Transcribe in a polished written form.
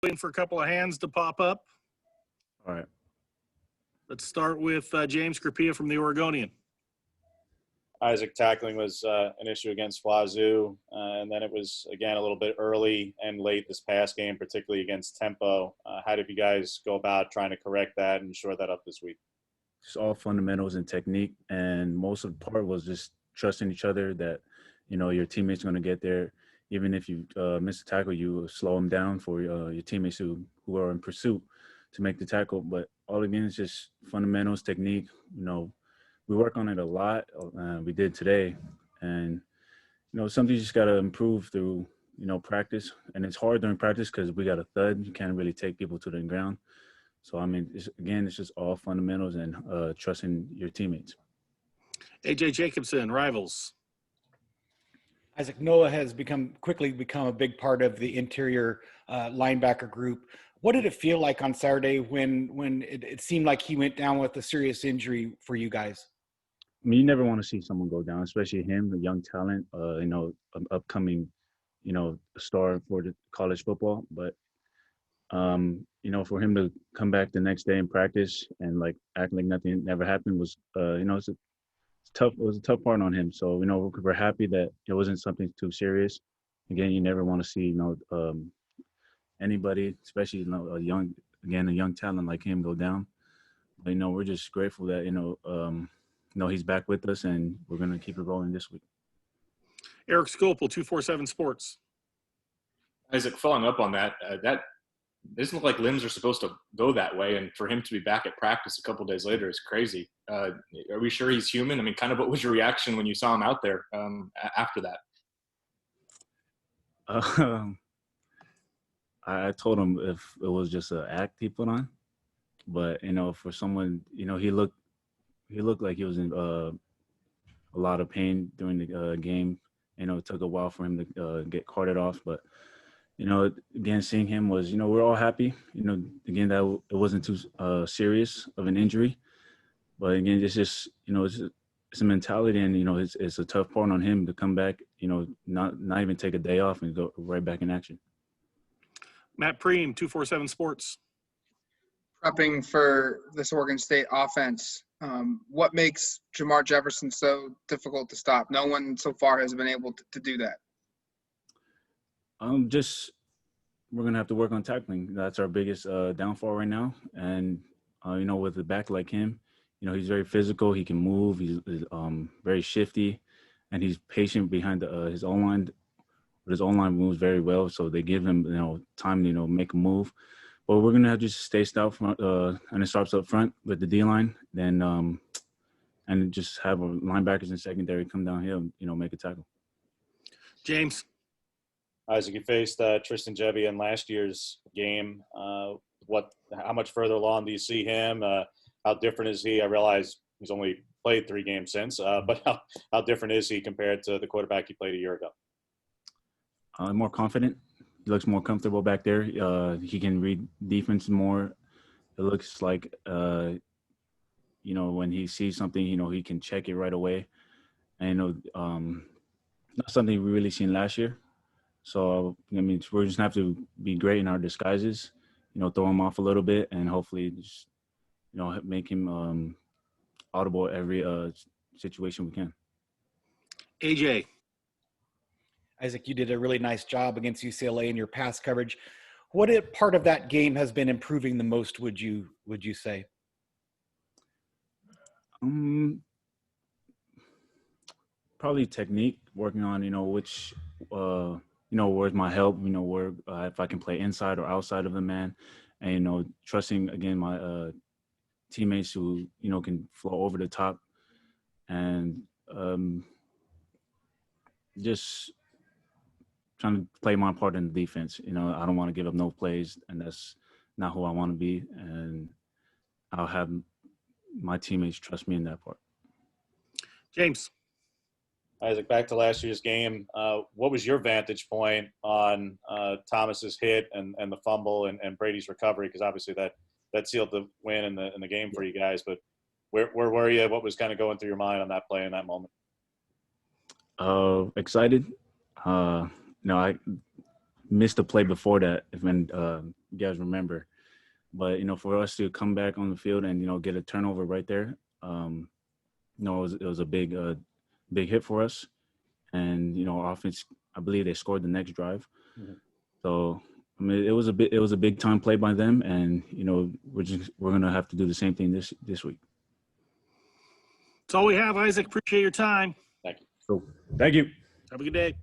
waiting for a couple of hands to pop up. All right. Let's start with James Crapia from the Oregonian. Isaac, tackling was an issue against Wazoo, and then it was, again, a little bit early and late this past game, particularly against Tempo. How did you guys go about trying to correct that and shore that up this week? Just all fundamentals and technique, and most of the part was just trusting each other that, your teammates are going to get there. Even if you miss a tackle, you slow them down for your teammates who are in pursuit to make the tackle. But all again is just fundamentals, technique. We work on it a lot. We did today, and something you just got to improve through practice. And it's hard during practice because we got a thud. You can't really take people to the ground. So it's just all fundamentals and trusting your teammates. AJ Jacobson, Rivals. Isaac, Noah has quickly become a big part of the interior linebacker group. What did it feel like on Saturday when it seemed like he went down with a serious injury for you guys? I mean, you never want to see someone go down, especially him, a young talent, an upcoming, star for the college football. But, for him to come back the next day in practice and act like nothing never happened was, it was a tough part on him. So, we're happy that it wasn't something too serious. Again, you never want to see, anybody, especially, a young talent like him go down. But, we're just grateful that, he's back with us, and we're going to keep it rolling this week. Eric Scopel, 247 Sports. Isaac, following up on that, that doesn't look like limbs are supposed to go that way, and for him to be back at practice a couple of days later is crazy. Are we sure he's human? I mean, kind of what was your reaction when you saw him out there after that? I told him if it was just an act he put on, but for someone, he looked like he was in a lot of pain during the game. It took a while for him to get carted off, but again, seeing him was, we're all happy. Again, that it wasn't too serious of an injury, but again, it's just it's a mentality, and it's a tough part on him to come back. Not even take a day off and go right back in action. Matt Preem, 247 Sports. Prepping for this Oregon State offense, what makes Jamar Jefferson so difficult to stop? No one so far has been able to do that. We're going to have to work on tackling. That's our biggest downfall right now. And, with a back like him, he's very physical. He can move. He's very shifty, and he's patient behind his own line. But his own line moves very well, so they give him, time to, make a move. But we're going to have to just stay stout front, and it starts up front with the D-line, then and just have our linebackers and secondary come down here and, make a tackle. James. Isaac, you faced Tristan Jebbia in last year's game. How much further along do you see him? How different is he? I realize he's only played 3 games since, but how different is he compared to the quarterback he played a year ago? More confident. He looks more comfortable back there. He can read defense more. It looks like, when he sees something, he can check it right away. And, that's something we really seen last year. So, we're just going to have to be great in our disguises, throw him off a little bit, and hopefully just, make him audible every situation we can. AJ. Isaac, you did a really nice job against UCLA in your pass coverage. What part of that game has been improving the most, would you say? Probably technique, working on, which where's my help, where if I can play inside or outside of the man, and, trusting, again, my teammates who, can flow over the top, and just trying to play my part in the defense. I don't want to give up no plays, and that's not who I want to be, and I'll have my teammates trust me in that part. James. Isaac, back to last year's game. What was your vantage point on Thomas's hit and the fumble and Brady's recovery? Because obviously that sealed the win in the game for you guys. But where were you? What was kind of going through your mind on that play in that moment? Excited. I missed the play before that when you guys remember. But, you know, for us to come back on the field and, you know, get a turnover right there, you know, it was a big hit for us. And, you know, offense, I believe they scored the next drive. Mhm. So, I mean, it was a big time play by them. And, you know, we're going to have to do the same thing this week. That's all we have, Isaac. Appreciate your time. Thank you. So, thank you. Have a good day.